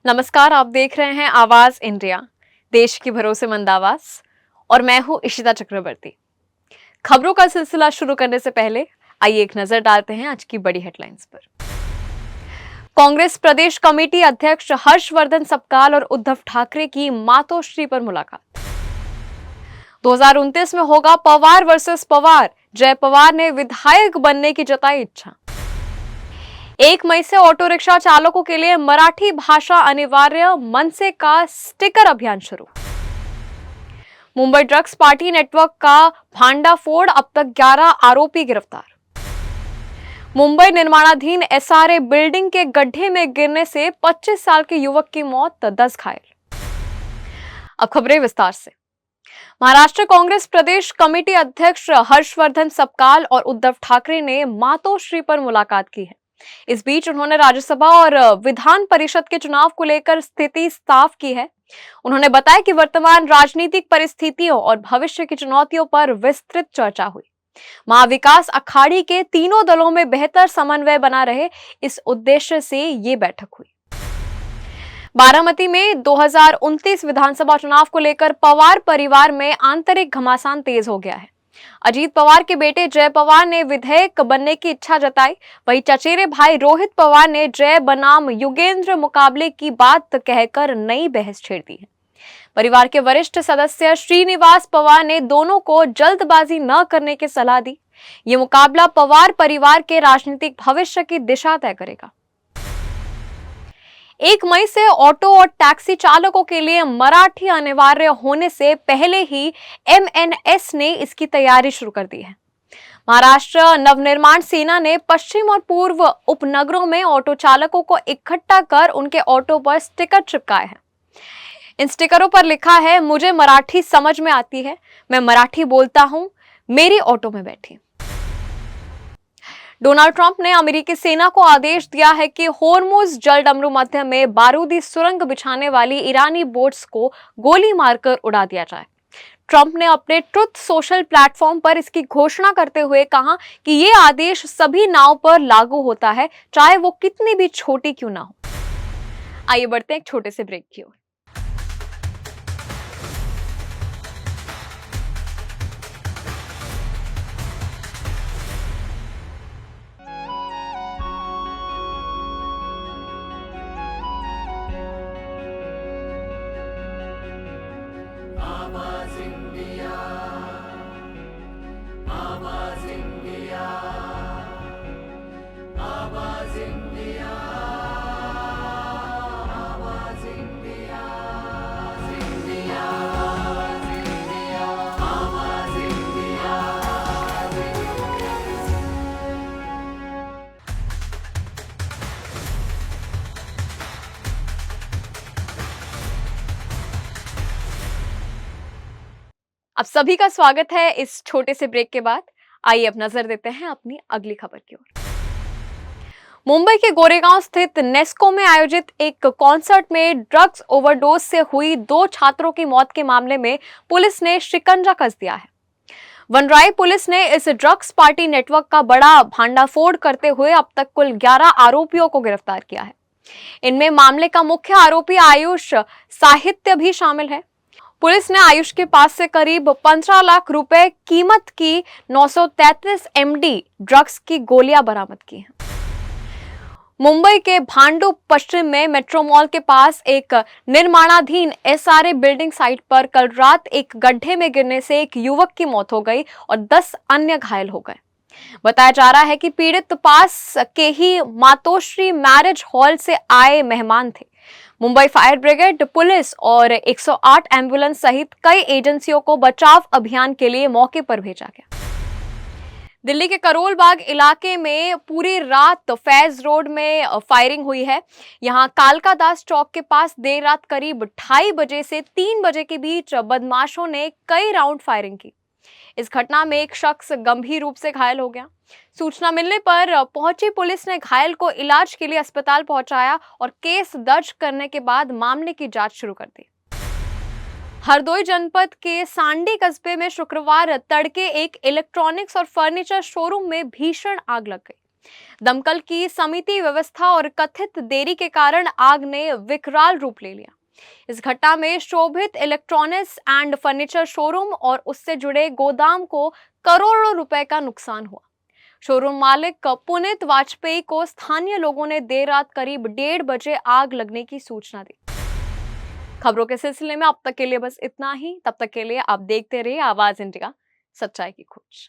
नमस्कार, आप देख रहे हैं आवाज इंडिया, देश की भरोसेमंद आवाज। और मैं हूं इशिता चक्रवर्ती। खबरों का सिलसिला शुरू करने से पहले आइए एक नजर डालते हैं आज की बड़ी हेडलाइंस पर। कांग्रेस प्रदेश कमेटी अध्यक्ष हर्षवर्धन सपकाल और उद्धव ठाकरे की मातोश्री पर मुलाकात। 2029 में होगा पवार वर्सेस पवार, जय पवार ने विधायक बनने की जताई इच्छा। 1 मई से ऑटो रिक्शा चालकों के लिए मराठी भाषा अनिवार्य, मनसे का स्टिकर अभियान शुरू। मुंबई ड्रग्स पार्टी नेटवर्क का भांडाफोड़, अब तक 11 आरोपी गिरफ्तार। मुंबई निर्माणाधीन एसआरए बिल्डिंग के गड्ढे में गिरने से 25 साल के युवक की मौत, 10 घायल। अब खबरें विस्तार से। महाराष्ट्र कांग्रेस प्रदेश कमेटी अध्यक्ष हर्षवर्धन सपकाल और उद्धव ठाकरे ने मातोश्री पर मुलाकात की है। इस बीच उन्होंने राज्यसभा और विधान परिषद के चुनाव को लेकर स्थिति साफ की है। उन्होंने बताया कि वर्तमान राजनीतिक परिस्थितियों और भविष्य की चुनौतियों पर विस्तृत चर्चा हुई। महाविकास अखाड़ी के तीनों दलों में बेहतर समन्वय बना रहे, इस उद्देश्य से ये बैठक हुई। बारामती में 2029 विधानसभा चुनाव को लेकर पवार परिवार में आंतरिक घमासान तेज हो गया है। अजीत पवार के बेटे जय पवार ने विधायक बनने की इच्छा जताई। वहीं चचेरे भाई रोहित पवार ने जय बनाम युगेंद्र मुकाबले की बात कहकर नई बहस छेड़ दी है। परिवार के वरिष्ठ सदस्य श्रीनिवास पवार ने दोनों को जल्दबाजी न करने की सलाह दी। ये मुकाबला पवार परिवार के राजनीतिक भविष्य की दिशा तय करेगा। 1 मई से ऑटो और टैक्सी चालकों के लिए मराठी अनिवार्य होने से पहले ही एमएनएस ने इसकी तैयारी शुरू कर दी है। महाराष्ट्र नवनिर्माण सेना ने पश्चिम और पूर्व उपनगरों में ऑटो चालकों को इकट्ठा कर उनके ऑटो पर स्टिकर चिपकाए हैं। इन स्टिकरों पर लिखा है, मुझे मराठी समझ में आती है, मैं मराठी बोलता हूं, मेरी ऑटो में बैठी। डोनाल्ड ट्रंप ने अमेरिकी सेना को आदेश दिया है कि होर्मुज जलडमरू मध्य में बारूदी सुरंग बिछाने वाली ईरानी बोट्स को गोली मारकर उड़ा दिया जाए। ट्रंप ने अपने ट्रुथ सोशल प्लेटफॉर्म पर इसकी घोषणा करते हुए कहा कि ये आदेश सभी नाव पर लागू होता है, चाहे वो कितनी भी छोटी क्यों ना हो। आइए बढ़ते हैं एक छोटे से ब्रेक की ओर। अब सभी का स्वागत है इस छोटे से ब्रेक के बाद। आइए अब नजर देते हैं अपनी अगली खबर की ओर। मुंबई के गोरेगांव स्थित नेस्को में आयोजित एक कॉन्सर्ट में ड्रग्स ओवरडोज से हुई 2 छात्रों की मौत के मामले में पुलिस ने शिकंजा कस दिया है। वनराई पुलिस ने इस ड्रग्स पार्टी नेटवर्क का बड़ा भांडाफोड़ करते हुए अब तक कुल 11 आरोपियों को गिरफ्तार किया है। इनमें मामले का मुख्य आरोपी आयुष साहित्य भी शामिल है। पुलिस ने आयुष के पास से करीब 15 लाख रुपए कीमत की 933 एमडी ड्रग्स की गोलियां बरामद की हैं। मुंबई के भांडू पश्चिम में मेट्रो मॉल के पास एक निर्माणाधीन एसआरए बिल्डिंग साइट पर कल रात एक गड्ढे में गिरने से एक युवक की मौत हो गई और 10 अन्य घायल हो गए। बताया जा रहा है कि पीड़ित पास के ही मातोश्री मैरिज हॉल से आए मेहमान थे। मुंबई फायर ब्रिगेड, पुलिस और 108 एम्बुलेंस सहित कई एजेंसियों को बचाव अभियान के लिए मौके पर भेजा गया। दिल्ली के करोल बाग इलाके में पूरी रात फैज रोड में फायरिंग हुई है। यहां कालका दास चौक के पास देर रात करीब 2:30 बजे से 3 बजे के बीच बदमाशों ने कई राउंड फायरिंग की। इस घटना में एक शख्स गंभीर रूप से घायल हो गया। सूचना मिलने पर पहुंची पुलिस ने घायल को इलाज के लिए अस्पताल पहुंचाया और केस दर्ज करने के बाद मामले की जांच शुरू कर दी। हरदोई जनपद के सांडी कस्बे में शुक्रवार तड़के एक इलेक्ट्रॉनिक्स और फर्नीचर शोरूम में भीषण आग लग गई। दमकल की समिति व्यवस्था और कथित देरी के कारण आग ने विकराल रूप ले लिया। इस घटना में शोभित इलेक्ट्रॉनिक्स एंड फर्नीचर शोरूम और उससे जुड़े गोदाम को करोड़ों रुपए का नुकसान हुआ। शोरूम मालिक पुनीत वाजपेयी को स्थानीय लोगों ने देर रात करीब 1:30 बजे आग लगने की सूचना दी। खबरों के सिलसिले में अब तक के लिए बस इतना ही। तब तक के लिए आप देखते रहिए आवाज इंडिया, सच्चाई की खोज।